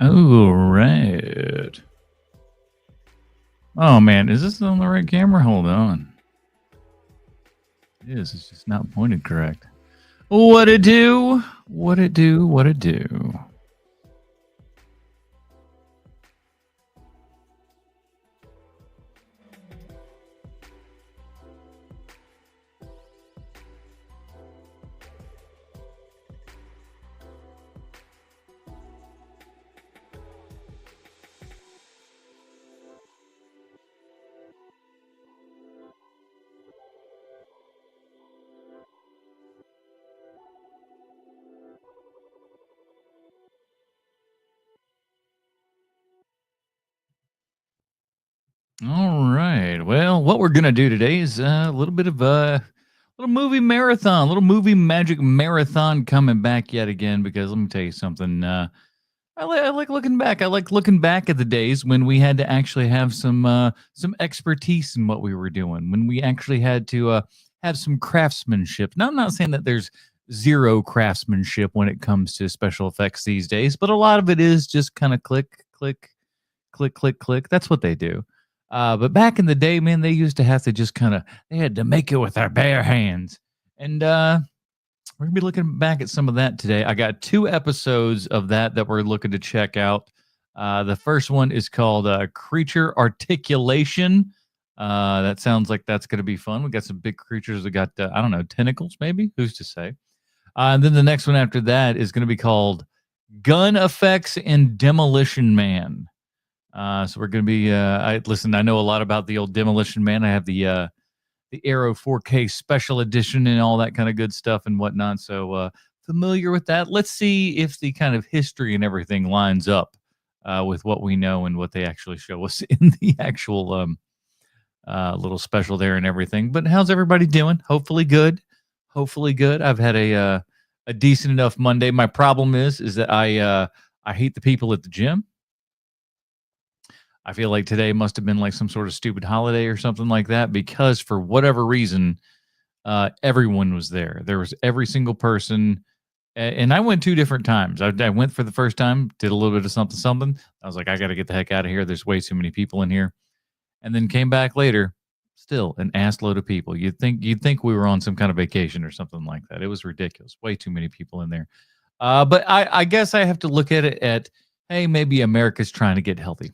Oh, right. Oh, man. Is this on the right camera? Hold on. It is. It's just not pointed correct. What it do? What it do? What it do? All right. Well, what we're gonna do today is a little bit of a little movie marathon, little movie magic marathon coming back yet again. Because let me tell you something. I like looking back. I like looking back at the days when we had to actually have some expertise in what we were doing. When we actually had to have some craftsmanship. Now, I'm not saying that there's zero craftsmanship when it comes to special effects these days, but a lot of it is just kind of click, click, click, click, click. That's what they do. But back in the day, man, they used to have to just kind of they had to make it with their bare hands. And we're gonna be looking back at some of that today. I got 2 episodes of that we're looking to check out. The first one is called Creature Articulation. That sounds like that's gonna be fun. We got some big creatures that got I don't know, tentacles maybe. Who's to say? And then the next one after that is gonna be called Gun Effects and Demolition Man. So we're going to be. I know a lot about the old Demolition Man. I have the Arrow 4K Special Edition and all that kind of good stuff and whatnot. So familiar with that. Let's see if the kind of history and everything lines up with what we know and what they actually show us in the actual little special there and everything. But how's everybody doing? Hopefully good. Hopefully good. I've had a decent enough Monday. My problem is that I hate the people at the gym. I feel like today must have been like some sort of stupid holiday or something like that because for whatever reason, everyone was there. There was every single person. And I went 2 different times. I went for the first time, did a little bit of something, something. I was like, I got to get the heck out of here. There's way too many people in here. And then came back later, still an ass load of people. You'd think we were on some kind of vacation or something like that. It was ridiculous. Way too many people in there. But I guess I have to look at it at, hey, maybe America's trying to get healthy.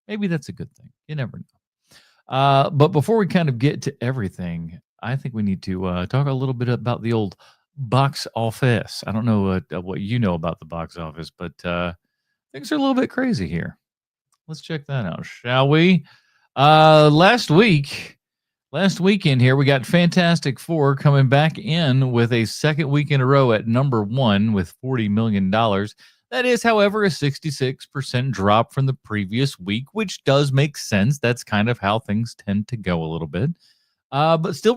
Maybe that's a good thing. You never know. But before we kind of get to everything, I think we need to talk a little bit about the old box office. I don't know what you know about the box office, but things are a little bit crazy here. Let's check that out, shall we? Last weekend here, we got Fantastic Four coming back in with a second week in a row at number 1 with $40 million. That is, however, a 66% drop from the previous week, which does make sense. That's kind of how things tend to go a little bit. But still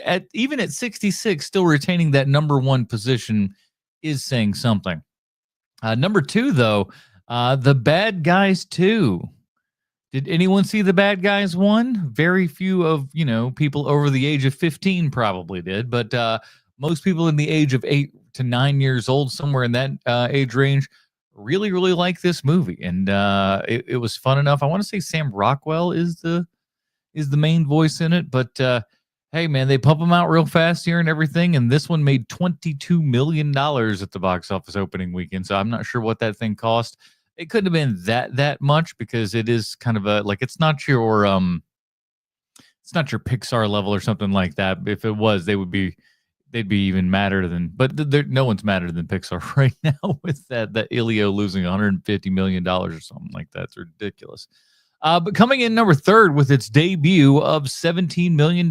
at even at 66, still retaining that number 1 position is saying something. Number 2, though, The Bad Guys 2. Did anyone see The Bad Guys 1? Very few of, people over the age of 15 probably did, but most people in the age of 8 to 9 years old, somewhere in that age range, really, really like this movie. And it was fun enough. I want to say Sam Rockwell is the main voice in it, but hey, man, they pump them out real fast here and everything. And this one made $22 million at the box office opening weekend. So I'm not sure what that thing cost. It couldn't have been that much because it is kind of it's not your Pixar level or something like that. If it was, they'd be even madder than, but no one's madder than Pixar right now with that Ilio losing $150 million or something like that. It's ridiculous. But coming in number 3 with its debut of $17 million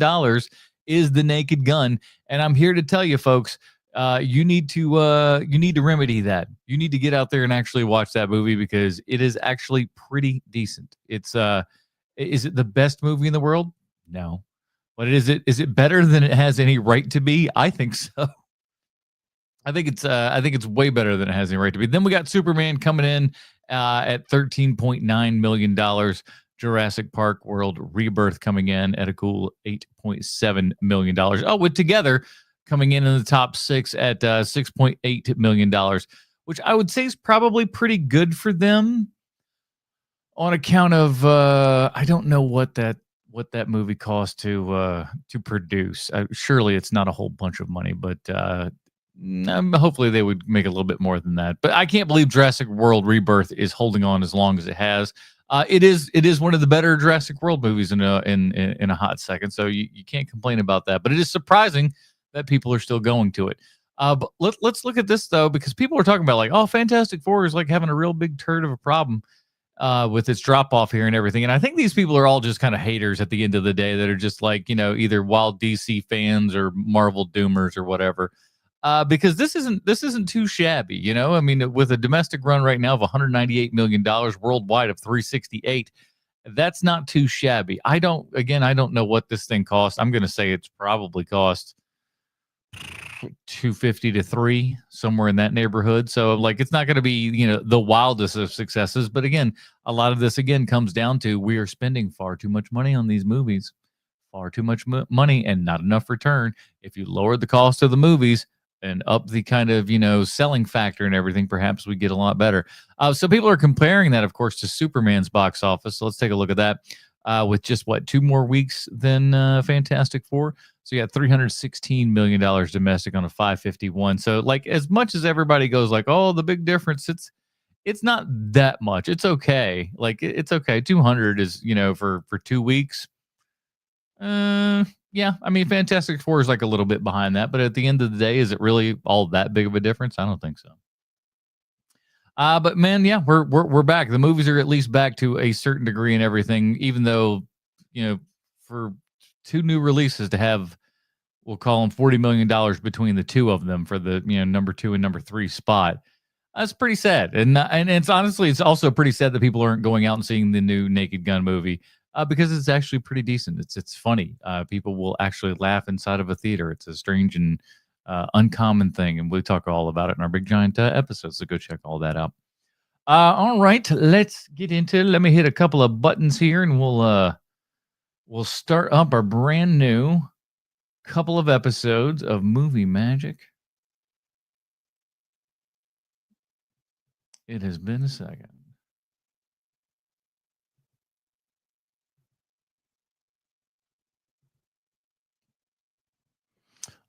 is The Naked Gun. And I'm here to tell you, folks, you need to remedy that. You need to get out there and actually watch that movie because it is actually pretty decent. It's is it the best movie in the world? No. But is it better than it has any right to be? I think so. I think it's way better than it has any right to be. Then we got Superman coming in at $13.9 million. Jurassic Park World Rebirth coming in at a cool $8.7 million. Oh, with Together coming in the top 6 at $6.8 million. which I would say is probably pretty good for them on account of I don't know what that movie cost to produce. Surely it's not a whole bunch of money, but hopefully they would make a little bit more than that. But I can't believe Jurassic World Rebirth is holding on as long as it has. It is one of the better Jurassic World movies in a hot second, so you can't complain about that. But it is surprising that people are still going to it. But let's look at this though, because people are talking about like, oh, Fantastic Four is like having a real big turd of a problem with its drop off here and everything. And I think these people are all just kind of haters at the end of the day that are just like, either wild DC fans or Marvel doomers or whatever. Because this isn't too shabby, I mean, with a domestic run right now of $198 million, worldwide of 368, that's not too shabby. I don't know what this thing cost. I'm going to say it's probably cost 250 to 3, somewhere in that neighborhood. So like, it's not going to be, the wildest of successes. But again, a lot of this again comes down to we are spending far too much money on these movies, far too much money and not enough return. If you lower the cost of the movies and up the kind of, selling factor and everything, perhaps we get a lot better. So people are comparing that, of course, to Superman's box office. So let's take a look at that with just 2 more weeks than Fantastic Four. So you got $316 million domestic on a 551. So like, as much as everybody goes like, oh, the big difference, it's not that much. It's okay. Like it's okay. 200 is, for 2 weeks. Yeah, I mean, Fantastic Four is like a little bit behind that, but at the end of the day, is it really all that big of a difference? I don't think so. But man, yeah, we're back. The movies are at least back to a certain degree and everything, even though, for 2 new releases to have, we'll call them $40 million between the 2 of them for the, number 2 and number 3 spot. That's pretty sad. And it's honestly, it's also pretty sad that people aren't going out and seeing the new Naked Gun movie. Because it's actually pretty decent. It's funny. People will actually laugh inside of a theater. It's a strange and uncommon thing, and we'll talk all about it in our big giant episode. So go check all that out. All right, let's get into it. Let me hit a couple of buttons here, and we'll start up our brand new couple of episodes of Movie Magic. It has been a second.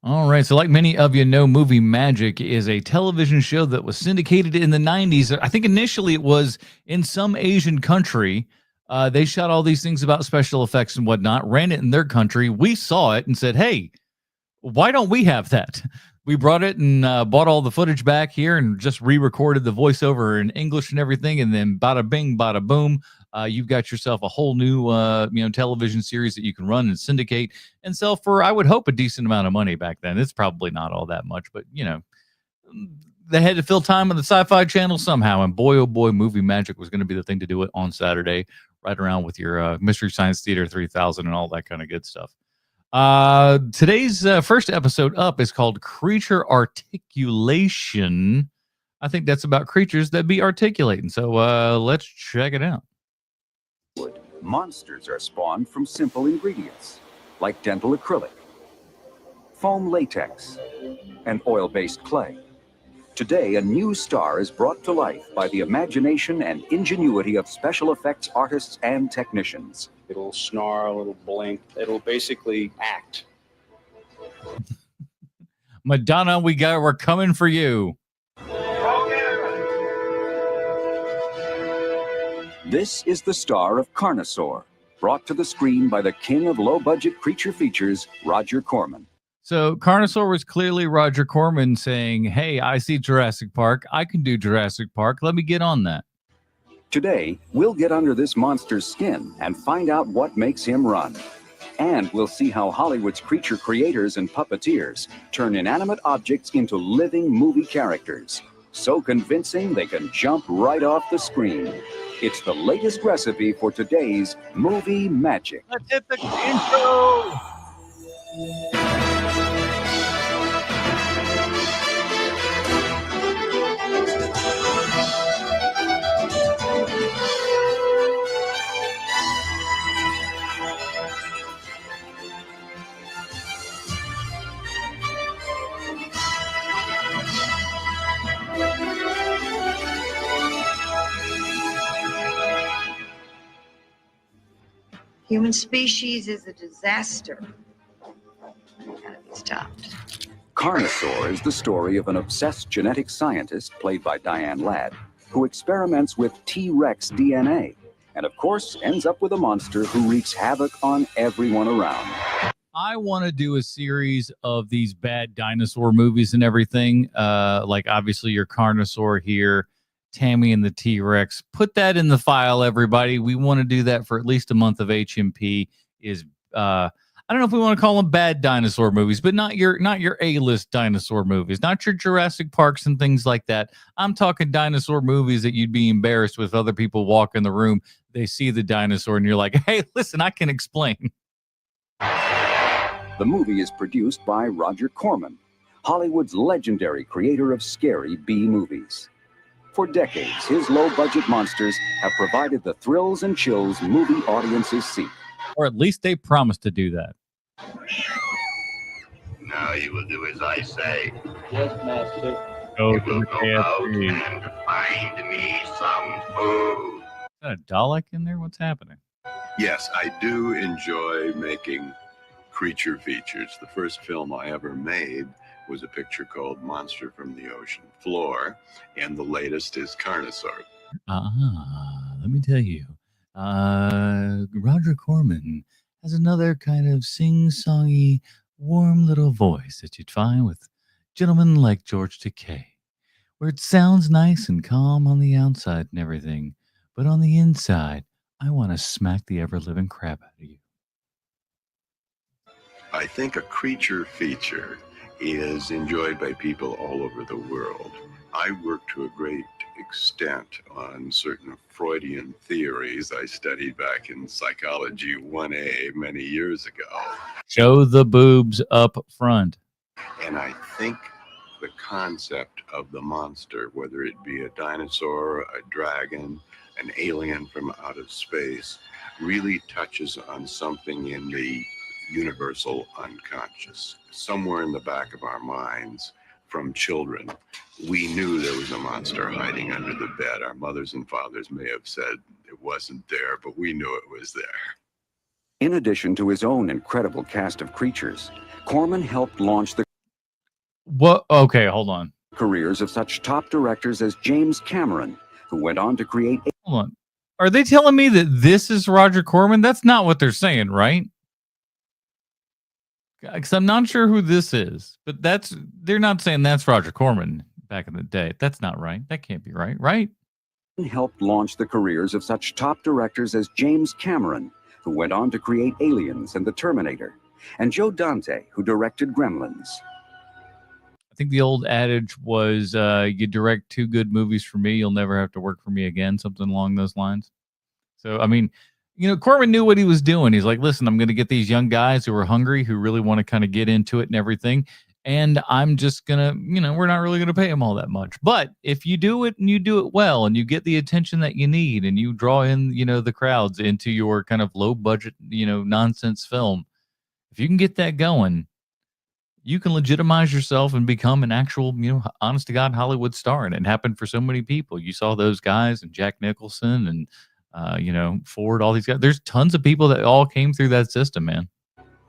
All right. So like many of you know, Movie Magic is a television show that was syndicated in the 90s. I think initially it was in some Asian country. They shot all these things about special effects and whatnot, ran it in their country. We saw it and said, hey, why don't we have that? We brought it and bought all the footage back here and just re-recorded the voiceover in English and everything. And then bada bing, bada boom. You've got yourself a whole new, television series that you can run and syndicate and sell for, I would hope, a decent amount of money back then. It's probably not all that much, but, they had to fill time on the Sci-Fi Channel somehow. And boy, oh boy, Movie Magic was going to be the thing to do it on Saturday, right around with your Mystery Science Theater 3000 and all that kind of good stuff. Today's first episode up is called Creature Articulation. I think that's about creatures that be articulating. So let's check it out. Monsters are spawned from simple ingredients like dental acrylic, foam latex, and oil-based clay. Today, a new star is brought to life by the imagination and ingenuity of special effects artists and technicians. It'll snarl, it'll blink, it'll basically act. Madonna, we're coming for you. This is the star of Carnosaur, brought to the screen by the king of low-budget creature features, Roger Corman. So Carnosaur was clearly Roger Corman saying, hey, I see Jurassic Park. I can do Jurassic Park. Let me get on that. Today, we'll get under this monster's skin and find out what makes him run. And we'll see how Hollywood's creature creators and puppeteers turn inanimate objects into living movie characters. So convincing they can jump right off the screen. It's the latest recipe for today's Movie Magic. Let's hit the intro. Human species is a disaster. Gotta be stopped. Carnosaur is the story of an obsessed genetic scientist, played by Diane Ladd, who experiments with T-Rex DNA, and of course ends up with a monster who wreaks havoc on everyone around. I want to do a series of these bad dinosaur movies and everything. Like obviously your Carnosaur here, Tammy and the T-Rex. Put that in the file, everybody. We want to do that for at least a month of HMP. I don't know if we want to call them bad dinosaur movies, but not your A-list dinosaur movies, not your Jurassic Parks and things like that. I'm talking dinosaur movies that you'd be embarrassed with. Other people walk in the room, they see the dinosaur, and you're like, hey, listen, I can explain. The movie is produced by Roger Corman, Hollywood's legendary creator of scary B movies. For decades, his low-budget monsters have provided the thrills and chills movie audiences seek. Or at least they promised to do that. Now you will do as I say. Yes, master. Go You to will the go out KFC. and find me some food. Is that a Dalek in there? What's happening? Yes, I do enjoy making creature features. The first film I ever made was a picture called Monster from the Ocean Floor, and the latest is Carnosaur. Let me tell you. Roger Corman has another kind of sing-songy, warm little voice that you'd find with gentlemen like George Takei, where it sounds nice and calm on the outside and everything, but on the inside, I want to smack the ever-living crap out of you. I think a creature feature is enjoyed by people all over the world. I work to a great extent on certain Freudian theories I studied back in Psychology 1A many years ago. Show the boobs up front. And I think the concept of the monster, whether it be a dinosaur, a dragon, an alien from outer space, really touches on something in the universal unconscious. Somewhere in the back of our minds, from children, we knew there was a monster hiding under the bed. Our mothers and fathers may have said it wasn't there, but we knew it was there. In addition to his own incredible cast of creatures, Corman helped launch the What? Okay, hold on. careers of such top directors as James Cameron, who went on to create Hold on. Are they telling me that this is Roger Corman? That's not what they're saying, right? Because I'm not sure who this is, but they're not saying that's Roger Corman back in the day. That's not right. That can't be right, right? helped launch the careers of such top directors as James Cameron, who went on to create Aliens and The Terminator, and Joe Dante, who directed Gremlins. I think the old adage was, you direct 2 good movies for me, you'll never have to work for me again, something along those lines. So, I mean, Corman knew what he was doing. He's like, listen, I'm going to get these young guys who are hungry, who really want to kind of get into it and everything. And I'm just going to, we're not really going to pay them all that much. But if you do it and you do it well and you get the attention that you need and you draw in, the crowds into your kind of low budget, nonsense film, if you can get that going, you can legitimize yourself and become an actual, honest to God Hollywood star. And it happened for so many people. You saw those guys and Jack Nicholson and, Ford, all these guys. There's tons of people that all came through that system, man.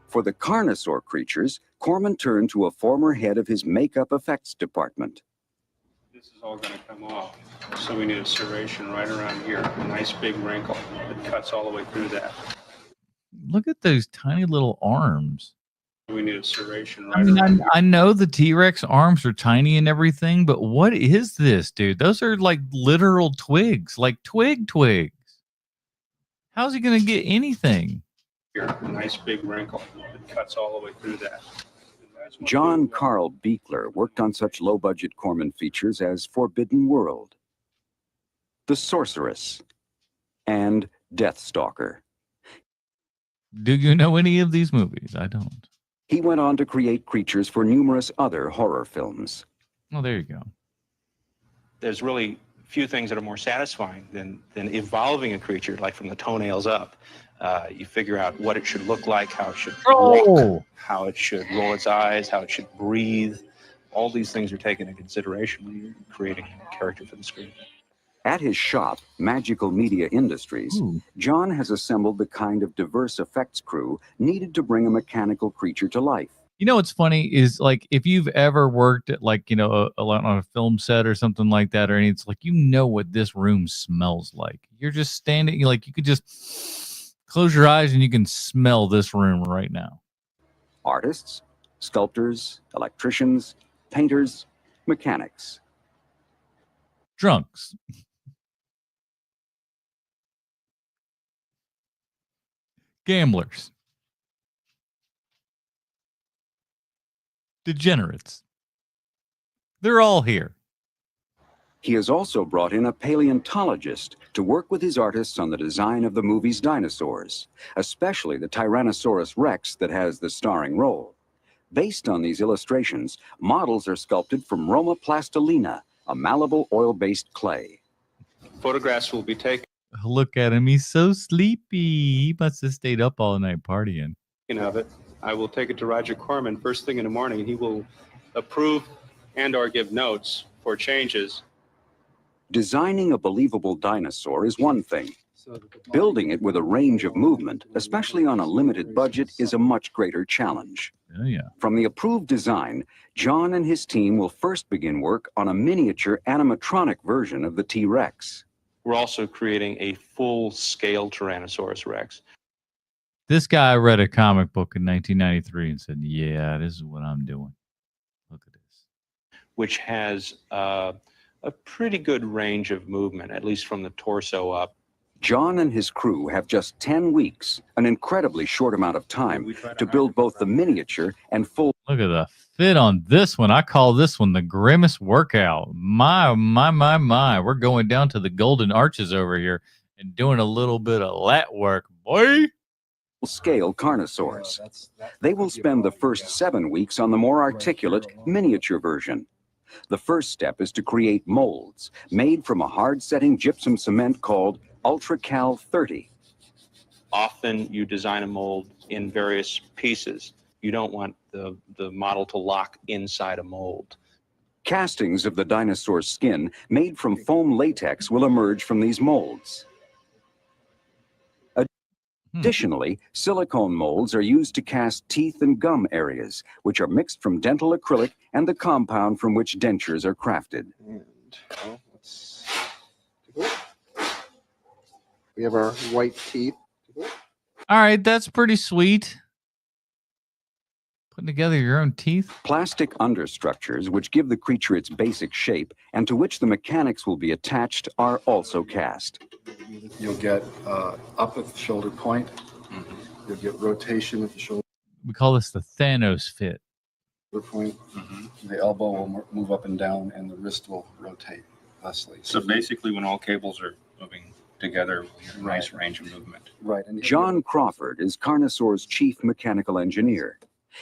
For the Carnosaur creatures, Corman turned to a former head of his makeup effects department. This is all going to come off. So we need a serration right around here. A nice big wrinkle that cuts all the way through that. Look at those tiny little arms. We need a serration right around here. I know the T-Rex arms are tiny and everything, but what is this, dude? Those are like literal twigs, like twigs. How's he going to get anything? Here, a nice big wrinkle that cuts all the way through that. John Carl Buechler worked on such low-budget Corman features as Forbidden World, The Sorceress, and Deathstalker. Do you know any of these movies? I don't. He went on to create creatures for numerous other horror films. Oh, there you go. There's really few things that are more satisfying than evolving a creature, like from the toenails up. You figure out what it should look like, how it should walk, how it should roll its eyes, how it should breathe. All these things are taken into consideration when you're creating a character for the screen. At his shop, Magical Media Industries, John has assembled the kind of diverse effects crew needed to bring a mechanical creature to life. You know what's funny is, like, if you've ever worked at, like, you know, on a film set or something like that, or anything, it's like, you know what this room smells like. You're just standing, like, you could just close your eyes and you can smell this room right now. Artists, sculptors, electricians, painters, mechanics. Drunks. Gamblers. Degenerates. They're all here. He has also brought in a paleontologist to work with his artists on the design of the movie's dinosaurs, especially the Tyrannosaurus Rex that has the starring role. Based on these illustrations, models are sculpted from Roma plastilina, a malleable oil-based clay. Photographs will be taken Look at him. He's so sleepy. He must have stayed up all night partying. of it. I will take it to Roger Corman first thing in the morning. He will approve and or give notes for changes. Designing a believable dinosaur is one thing. Building it with a range of movement, especially on a limited budget, is a much greater challenge. Oh, yeah. From the approved design, John and his team will first begin work on a miniature animatronic version of the T-Rex. We're also creating a full-scale Tyrannosaurus Rex. This guy read a comic book in 1993 and said, yeah, this is what I'm doing. Look at this. Which has a pretty good range of movement, at least from the torso up. John and his crew have just 10 weeks, an incredibly short amount of time, to build both the miniature and full. Look at the fit on this one. I call this one the grimace workout. My. We're going down to the Golden Arches over here and doing a little bit of lat work, boy. Scale carnosaurs. They will spend the first 7 weeks on the more articulate miniature version. The first step is to create molds made from a hard-setting gypsum cement called UltraCal 30. Often you design a mold in various pieces. You don't want the model to lock inside a mold. Castings of the dinosaur's skin made from foam latex will emerge from these molds. Additionally, silicone molds are used to cast teeth and gum areas, which are mixed from dental acrylic and the compound from which dentures are crafted. And, well, let's take a look. We have our white teeth. All right, that's pretty sweet. Putting together your own teeth. Plastic understructures, which give the creature its basic shape and to which the mechanics will be attached, are also cast. You'll get up at the shoulder point. You'll get rotation at the shoulder We call this the Thanos fit. point. The elbow will move up and down, and the wrist will rotate thusly. So basically, when all cables are moving together, we have a nice range of movement. Right. And John Crawford is Carnosaur's chief mechanical engineer.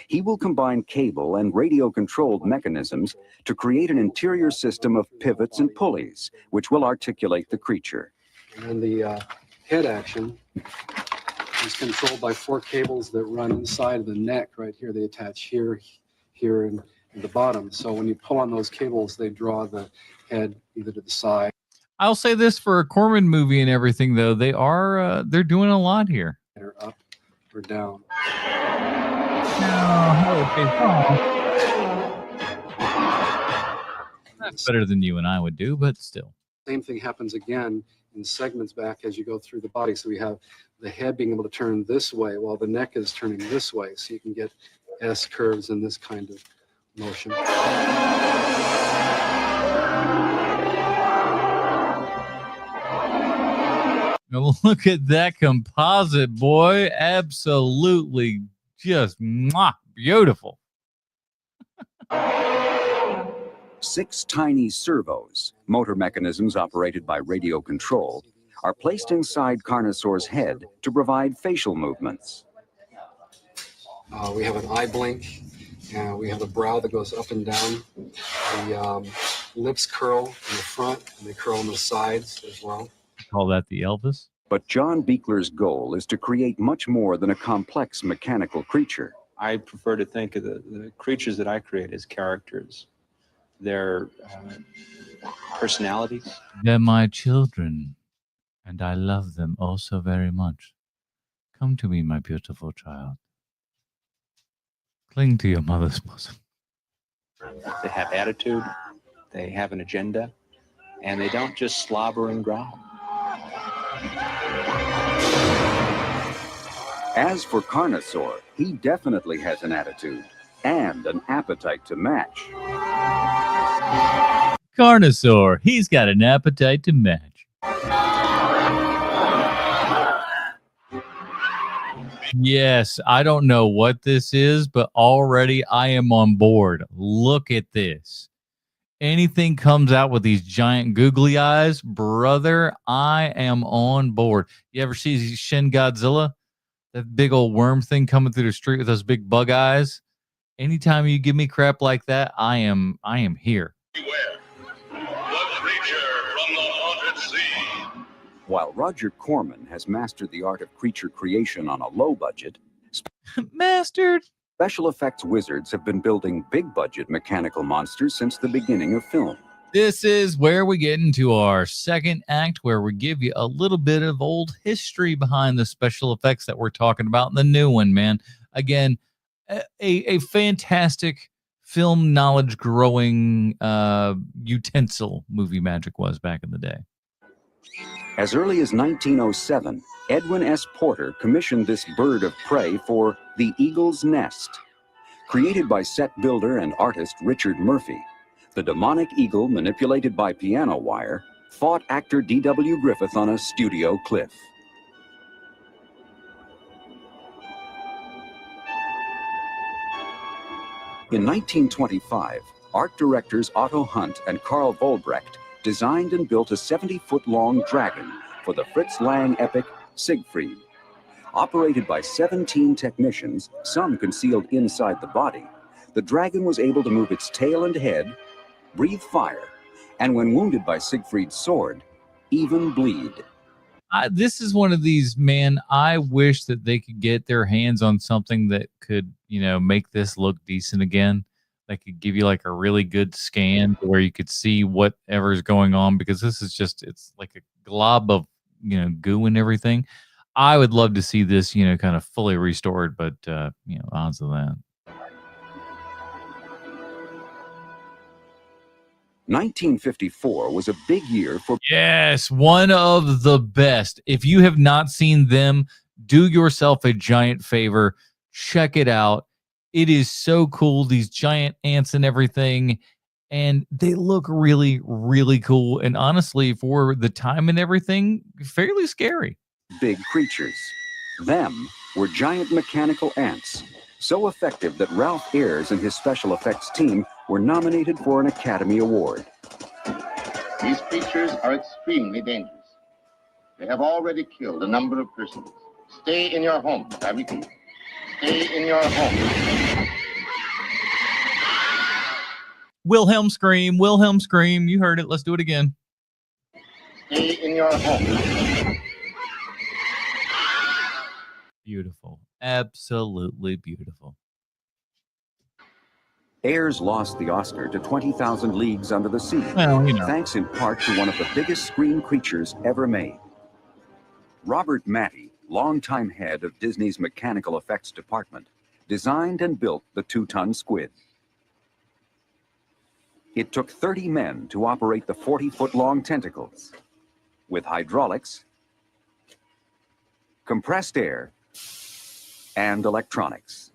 He will combine cable and radio-controlled mechanisms to create an interior system of pivots and pulleys, which will articulate the creature. And the head action is controlled by 4 cables that run inside of the neck right here. They attach here, here, and the bottom. So when you pull on those cables, they draw the head either to the side. I'll say this for a Corman movie and everything, though. They're doing a lot here. Or up or down. That's better than you and I would do, but still. Same thing happens again in segments back as you go through the body. So we have the head being able to turn this way while the neck is turning this way. So you can get S curves in this kind of motion. Now look at that composite, boy. Absolutely just beautiful. 6 tiny servos, motor mechanisms operated by radio control, are placed inside Carnosaur's head to provide facial movements. We have an eye blink. We have a brow that goes up and down. The lips curl in the front, and they curl on the sides as well. Call that the Elvis. But John Buechler's goal is to create much more than a complex mechanical creature. I prefer to think of the creatures that I create as characters. their personalities. They're my children, and I love them oh so very much. Come to me, my beautiful child. Cling to your mother's bosom. They have attitude, they have an agenda, and they don't just slobber and growl. As for Carnosaur, he definitely has an attitude and an appetite to match. Carnosaur, he's got an appetite to match. Yes, I don't know what this is, but already I am on board. Look at this. Anything comes out with these giant googly eyes, brother, I am on board. You ever see Shin Godzilla? That big old worm thing coming through the street with those big bug eyes? Anytime you give me crap like that, I am here. Beware. The creature from the haunted sea. While Roger Corman has mastered the art of creature creation on a low budget, Mastered. special effects wizards have been building big-budget mechanical monsters since the beginning of film. This is where we get into our second act, where we give you a little bit of old history behind the special effects that we're talking about in the new one, man. Again, a fantastic film knowledge growing utensil movie magic was back in the day. As early as 1907, Edwin S. Porter commissioned this bird of prey for The Eagle's Nest. Created by set builder and artist Richard Murphy, the demonic eagle, manipulated by piano wire, fought actor D.W. Griffith on a studio cliff. In 1925, art directors Otto Hunt and Carl Vollbrecht designed and built a 70-foot-long dragon for the Fritz Lang epic Siegfried. Operated by 17 technicians, some concealed inside the body, the dragon was able to move its tail and head, breathe fire, and when wounded by Siegfried's sword, even bleed. This is one of these, man, I wish that they could get their hands on something that could, make this look decent again. That could give you like a really good scan where you could see whatever's going on, because this is just, it's like a glob of, goo and everything. I would love to see this, kind of fully restored, but, odds of that. 1954 was a big year for... Yes, one of the best. If you have not seen them, do yourself a giant favor. Check it out. It is so cool. These giant ants and everything. And they look really, really cool. And honestly, for the time and everything, fairly scary. Big creatures. Them were giant mechanical ants, so effective that Ralph Ayers and his special effects team were nominated for an Academy Award. These creatures are extremely dangerous. They have already killed a number of persons. Stay in your home, I repeat. Stay in your home. Wilhelm scream, Wilhelm scream. You heard it. Let's do it again. Stay in your home. Beautiful. Absolutely beautiful. Ayers lost the Oscar to 20,000 Leagues Under the Sea, Well, thanks in part to one of the biggest screen creatures ever made. Robert Matty, longtime head of Disney's mechanical effects department, designed and built the 2-ton squid. It took 30 men to operate the 40-foot-long tentacles, with hydraulics, compressed air, and electronics.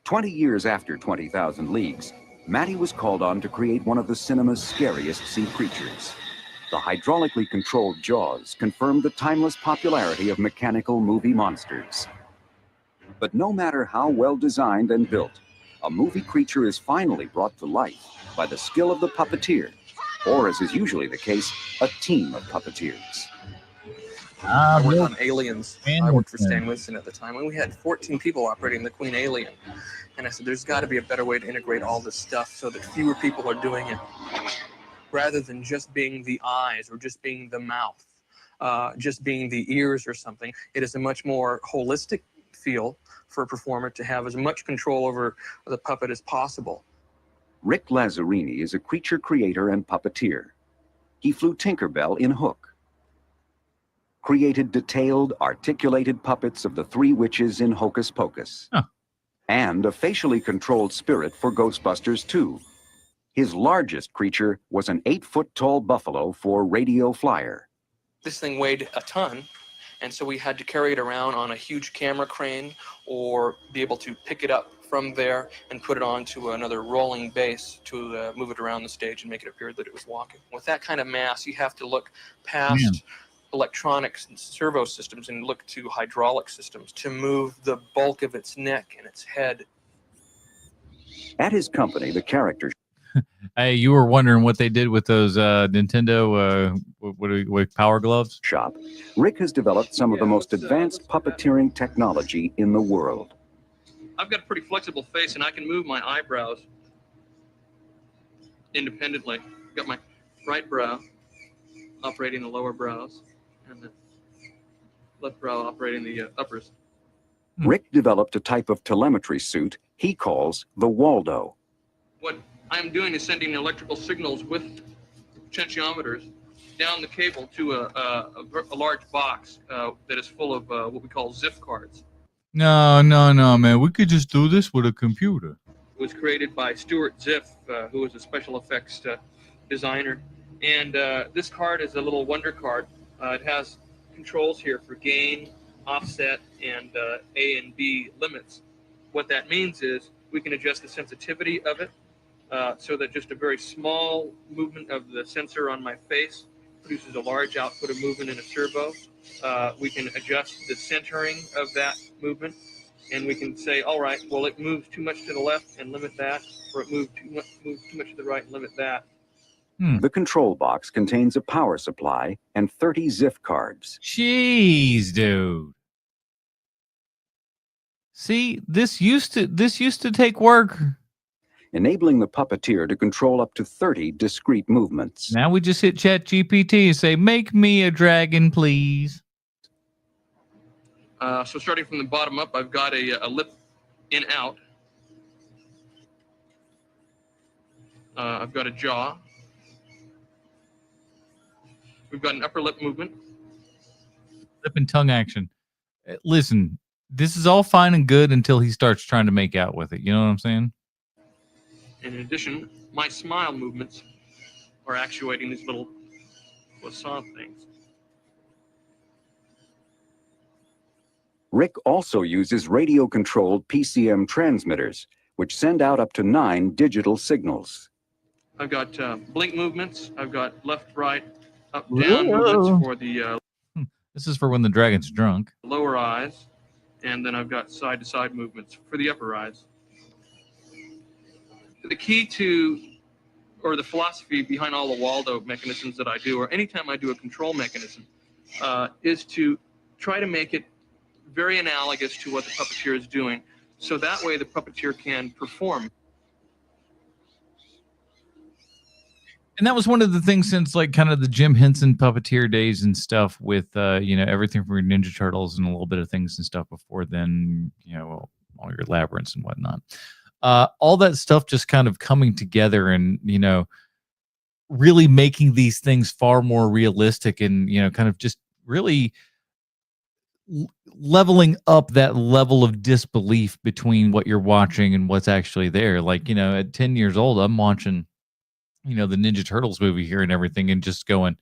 20 years after 20,000 Leagues, Matty was called on to create one of the cinema's scariest sea creatures. The hydraulically controlled jaws confirmed the timeless popularity of mechanical movie monsters. But no matter how well designed and built, a movie creature is finally brought to life by the skill of the puppeteer, or as is usually the case, a team of puppeteers. I worked on Aliens. I worked for Stan Winston at the time, and we had 14 people operating the Queen Alien. And I said, there's got to be a better way to integrate all this stuff so that fewer people are doing it, rather than just being the eyes or just being the mouth, just being the ears or something. It is a much more holistic feel for a performer to have as much control over the puppet as possible. Rick Lazzarini is a creature creator and puppeteer. He flew Tinkerbell in Hook, created detailed, articulated puppets of the three witches in Hocus Pocus, and a facially controlled spirit for Ghostbusters 2. His largest creature was an 8-foot-tall buffalo for Radio Flyer. This thing weighed a ton, and so we had to carry it around on a huge camera crane or be able to pick it up from there and put it onto another rolling base to move it around the stage and make it appear that it was walking. With that kind of mass, you have to look past electronics and servo systems and look to hydraulic systems to move the bulk of its neck and its head. At his company, the character... Hey, you were wondering what they did with those Nintendo what Power Gloves? Shop. Rick has developed some of the most advanced puppeteering technology in the world. I've got a pretty flexible face, and I can move my eyebrows independently. I've got my right brow operating the lower brows, and the left brow operating the uppers. Rick developed a type of telemetry suit he calls the Waldo. What I'm doing is sending electrical signals with potentiometers down the cable to a large box that is full of what we call ZIF cards. No, man. We could just do this with a computer. It was created by Stuart Ziff, who was a special effects designer. And this card is a little wonder card. It has controls here for gain, offset, and A and B limits. What that means is we can adjust the sensitivity of it so that just a very small movement of the sensor on my face produces a large output of movement in a servo. We can adjust the centering of that movement, and we can say, all right, well, it moves too much to the left and limit that, or it moves too much to the right and limit that. The control box contains a power supply and 30 ZIF cards. Jeez, dude. See, this used to take work. Enabling the puppeteer to control up to 30 discrete movements. Now we just hit ChatGPT and say, make me a dragon, please. So starting from the bottom up, I've got a lip in out. I've got a jaw. We've got an upper lip movement. Lip and tongue action. Listen, this is all fine and good until he starts trying to make out with it. You know what I'm saying? In addition, my smile movements are actuating these little croissant things. Rick also uses radio-controlled PCM transmitters, which send out up to 9 digital signals. I've got blink movements. I've got left, right, up, down movements for the... This is for when the dragon's drunk. Lower eyes. And then I've got side-to-side movements for the upper eyes. The key to, or the philosophy behind all the Waldo mechanisms that I do, or anytime I do a control mechanism, is to try to make it very analogous to what the puppeteer is doing, so that way the puppeteer can perform. And that was one of the things since like kind of the Jim Henson puppeteer days and stuff with, everything from Ninja Turtles and a little bit of things and stuff before then, all your labyrinths and whatnot. All that stuff just kind of coming together and, really making these things far more realistic and, kind of just really leveling up that level of disbelief between what you're watching and what's actually there. Like, at 10 years old, I'm watching, the Ninja Turtles movie here and everything and just going,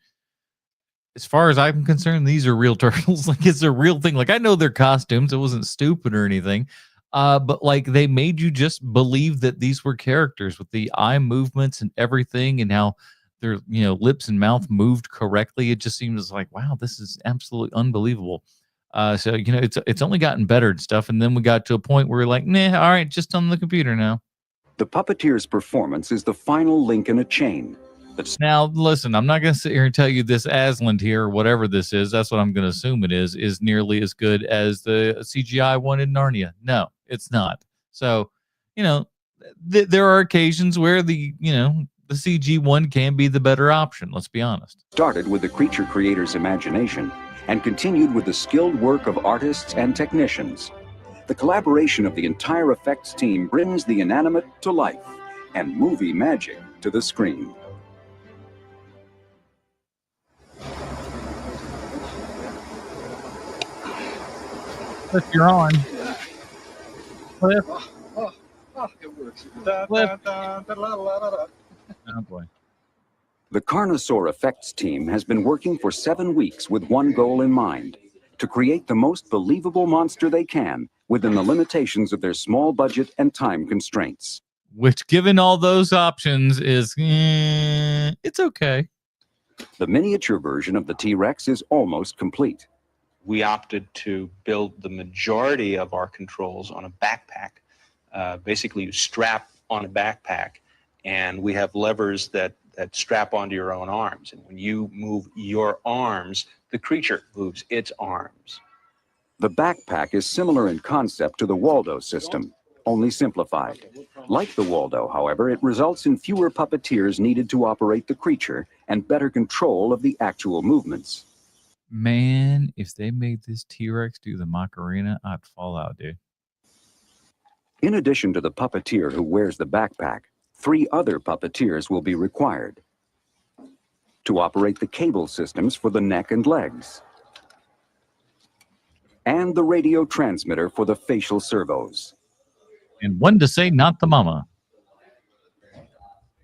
as far as I'm concerned, these are real turtles. Like, it's a real thing. Like, I know their costumes. It wasn't stupid or anything. But like they made you just believe that these were characters with the eye movements and everything and how their, lips and mouth moved correctly. It just seems like, wow, this is absolutely unbelievable. So, it's only gotten better and stuff. And then we got to a point where we're like, nah, all right, just on the computer now. The puppeteer's performance is the final link in a chain. Now, listen, I'm not going to sit here and tell you this Aslan here, or whatever this is, that's what I'm going to assume it is nearly as good as the CGI one in Narnia. No, it's not. So, there are occasions where the CG one can be the better option. Let's be honest. Started with the creature creator's imagination and continued with the skilled work of artists and technicians. The collaboration of the entire effects team brings the inanimate to life and movie magic to the screen. Cliff, you're on. Cliff. It works. Cliff. Oh boy. The Carnosaur Effects team has been working for 7 weeks with one goal in mind: to create the most believable monster they can within the limitations of their small budget and time constraints. Which, given all those options, is it's okay. The miniature version of the T-Rex is almost complete. We opted to build the majority of our controls on a backpack. Basically, you strap on a backpack, and we have levers that strap onto your own arms. And when you move your arms, the creature moves its arms. The backpack is similar in concept to the Waldo system, only simplified. Like the Waldo, however, it results in fewer puppeteers needed to operate the creature and better control of the actual movements. Man, if they made this T-Rex do the Macarena, I'd fall out, dude. In addition to the puppeteer who wears the backpack, 3 other puppeteers will be required to operate the cable systems for the neck and legs, and the radio transmitter for the facial servos. And one to say not the mama.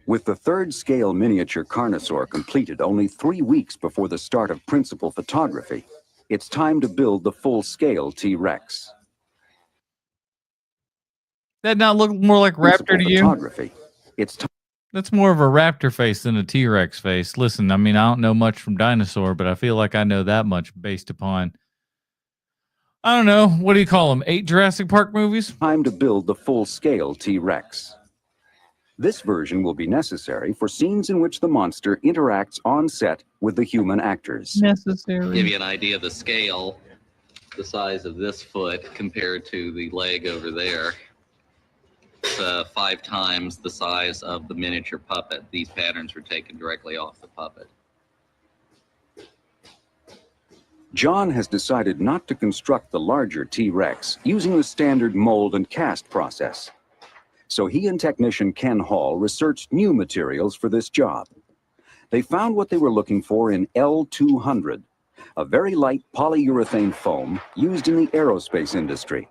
With the 3rd scale miniature Carnosaur completed only 3 weeks before the start of principal photography, it's time to build the full-scale T-Rex. That not look more like Raptor to you? Photography. That's more of a raptor face than a T-Rex face. Listen, I mean, I don't know much from dinosaur, but I feel like I know that much based upon, I don't know, what do you call them? 8 Jurassic Park movies? Time to build the full-scale T-Rex. This version will be necessary for scenes in which the monster interacts on set with the human actors. Necessary. Give you an idea of the scale, the size of this foot compared to the leg over there. It's 5 times the size of the miniature puppet. These patterns were taken directly off the puppet. John has decided not to construct the larger T-Rex using the standard mold and cast process. So he and technician Ken Hall researched new materials for this job. They found what they were looking for in L200, a very light polyurethane foam used in the aerospace industry.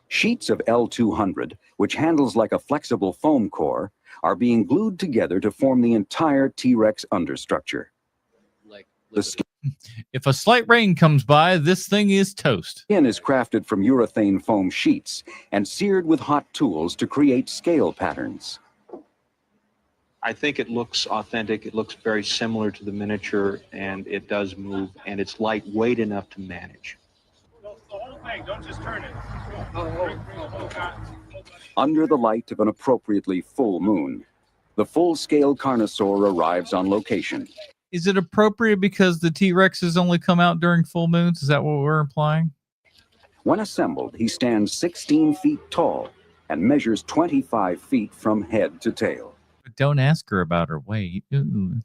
Sheets of L200, which handles like a flexible foam core, are being glued together to form the entire T-Rex understructure. If a slight rain comes by, this thing is toast. Skin is crafted from urethane foam sheets and seared with hot tools to create scale patterns. I think it looks authentic. It looks very similar to the miniature, and it does move, and it's lightweight enough to manage. The whole thing, don't just turn it. Under the light of an appropriately full moon, the full-scale Carnosaur arrives on location. Is it appropriate because the T-Rexes only come out during full moons? Is that what we're implying? When assembled, he stands 16 feet tall and measures 25 feet from head to tail. But don't ask her about her weight. Ooh.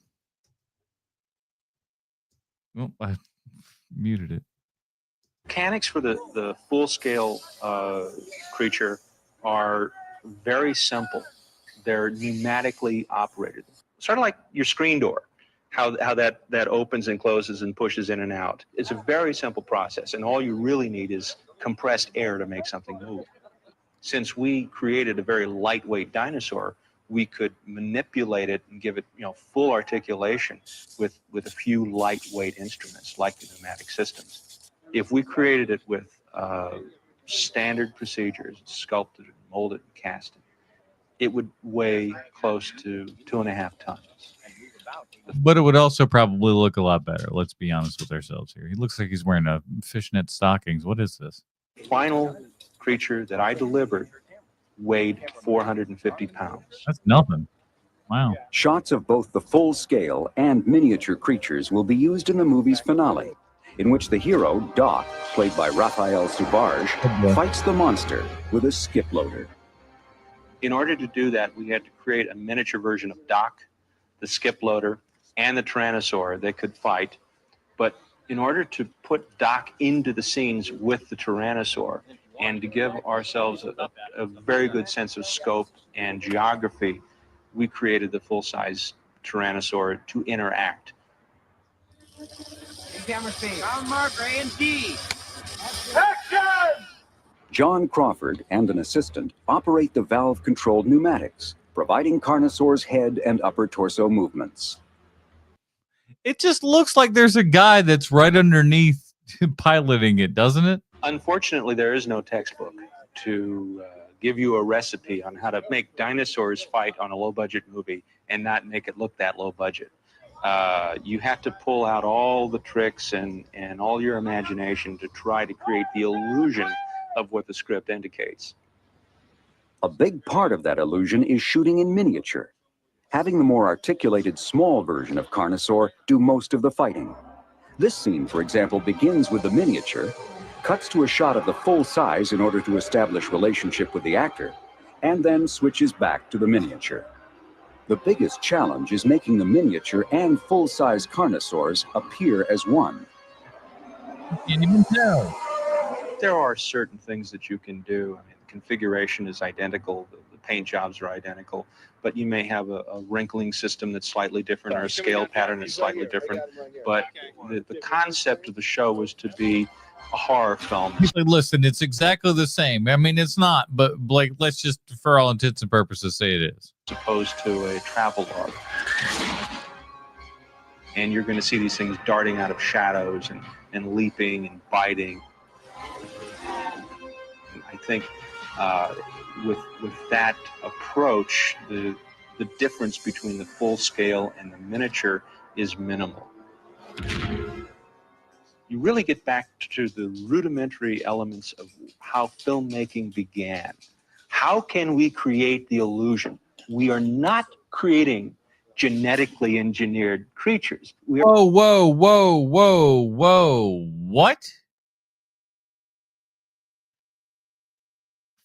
Oh, I muted it. Mechanics for the full-scale creature are very simple. They're pneumatically operated. Sort of like your screen door, how that opens and closes and pushes in and out. It's a very simple process, and all you really need is compressed air to make something move. Since we created a very lightweight dinosaur, we could manipulate it and give it, full articulation with a few lightweight instruments like the pneumatic systems. If we created it with standard procedures, sculpted and molded and casted, it would weigh close to 2.5 tons. But it would also probably look a lot better. Let's be honest with ourselves here. He looks like he's wearing a fishnet stockings. What is this? Final creature that I delivered weighed 450 pounds. That's nothing. Wow. Shots of both the full-scale and miniature creatures will be used in the movie's finale, in which the hero, Doc, played by Raphael Subarge, fights the monster with a skip loader. In order to do that, we had to create a miniature version of Doc, the skip loader, and the Tyrannosaur that could fight. But in order to put Doc into the scenes with the Tyrannosaur, And to give ourselves a very good sense of scope and geography, we created the full-size Tyrannosaur to interact. Camera speed. Down marker A and D. John Crawford and an assistant operate the valve-controlled pneumatics, providing Carnosaur's head and upper torso movements. It just looks like there's a guy that's right underneath piloting it, doesn't it? Unfortunately, there is no textbook to give you a recipe on how to make dinosaurs fight on a low-budget movie and not make it look that low budget. You have to pull out all the tricks and all your imagination to try to create the illusion of what the script indicates. A big part of that illusion is shooting in miniature, having the more articulated small version of Carnosaur do most of the fighting. This scene, for example, begins with the miniature, cuts to a shot of the full size in order to establish relationship with the actor, and then switches back to the miniature. The biggest challenge is making the miniature and full-size Carnosaurs appear as one. Can't even tell. There are certain things that you can do. I mean, the configuration is identical, the paint jobs are identical, but you may have a wrinkling system that's slightly different, or a scale pattern that's slightly different. But the concept of the show was to be a horror film. Listen, it's exactly the same. I mean, it's not, but like, let's just, for all intents and purposes, say it is. As opposed to a travel log. And you're going to see these things darting out of shadows and leaping and biting. And I think with that approach, the difference between the full scale and the miniature is minimal. You really get back to the rudimentary elements of how filmmaking began. How can we create the illusion? We are not creating genetically engineered creatures. Whoa, whoa, whoa, whoa, whoa. What?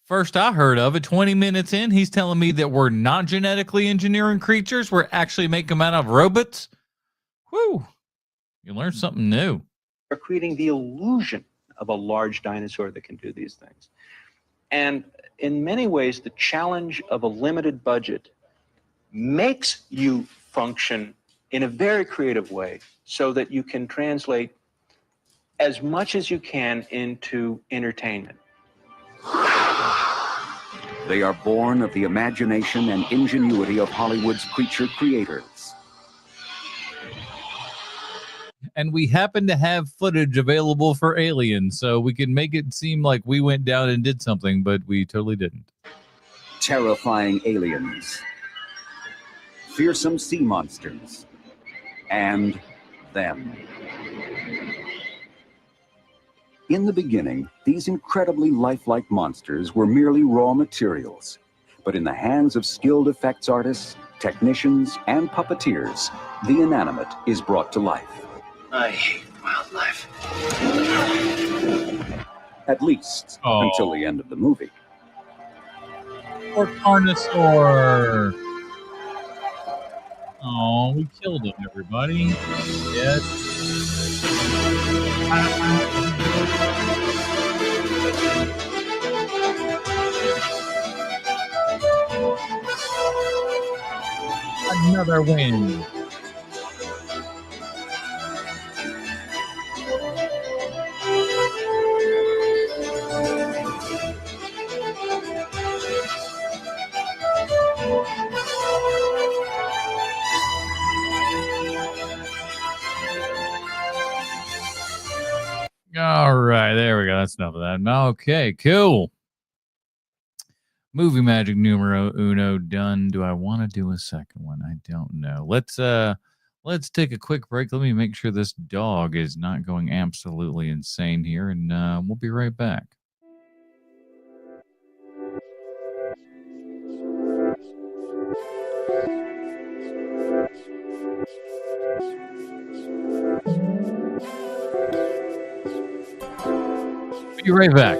First I heard of it, 20 minutes in, he's telling me that we're not genetically engineering creatures. We're actually making them out of robots. Whew. You learned something new. We're creating the illusion of a large dinosaur that can do these things. And in many ways, the challenge of a limited budget makes you function in a very creative way so that you can translate as much as you can into entertainment. They are born of the imagination and ingenuity of Hollywood's creature creators. And we happen to have footage available for Alien, so we can make it seem like we went down and did something, but we totally didn't. Terrifying aliens, fearsome sea monsters, and them. In the beginning, these incredibly lifelike monsters were merely raw materials, but in the hands of skilled effects artists, technicians, and puppeteers, the inanimate is brought to life. I hate wildlife. At least until the end of the movie. Poor Carnosaur. Oh, we killed him, everybody. Yes. Another win. All right, there we go. That's enough of that. Okay, cool. Movie magic numero uno done. Do I want to do a second one? I don't know. Let's take a quick break. Let me make sure this dog is not going absolutely insane here, and we'll be right back. Be right back.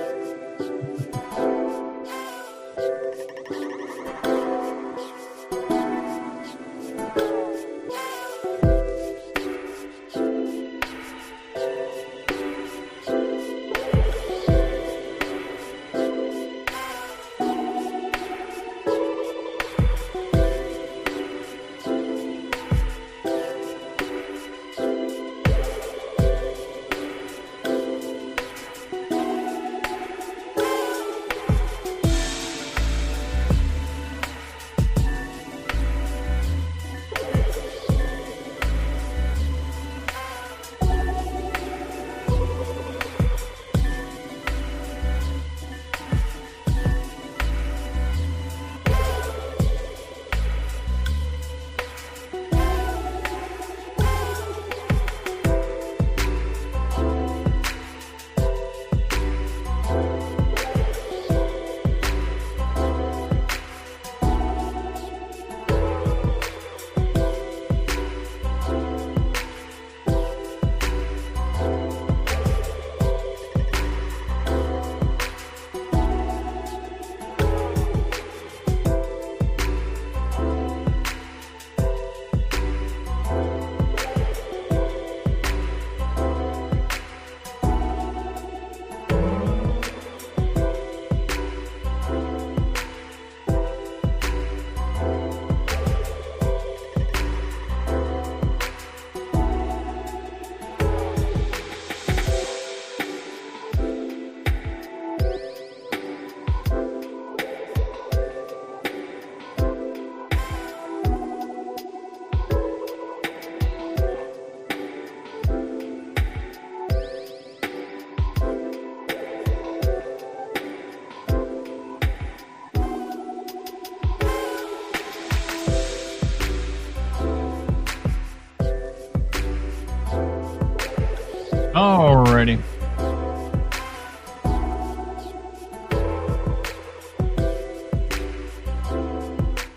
Alrighty.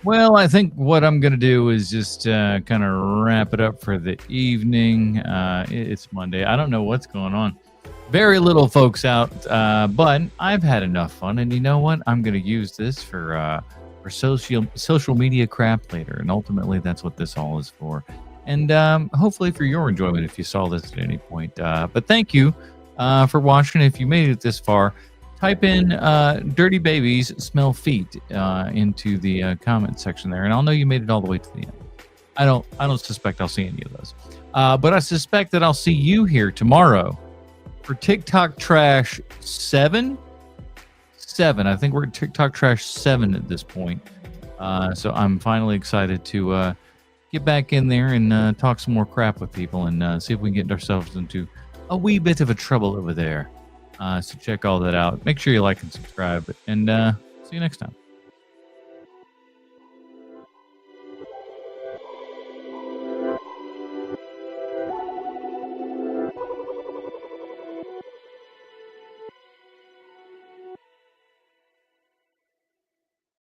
Well, I think what I'm going to do is just kind of wrap it up for the evening. It's Monday. I don't know what's going on. Very little folks out, but I've had enough fun. And you know what? I'm going to use this for social media crap later. And ultimately, that's what this all is for. And hopefully for your enjoyment if you saw this at any point. But thank you for watching. If you made it this far, type in dirty babies smell feet into the comment section there, and I'll know you made it all the way to the end. I don't suspect I'll see any of those, but I suspect that I'll see you here tomorrow for TikTok Trash 7. I think we're at TikTok Trash 7 at this point, so I'm finally excited to get back in there and talk some more crap with people and see if we can get ourselves into a wee bit of a trouble over there. So check all that out. Make sure you like and subscribe, and see you next time.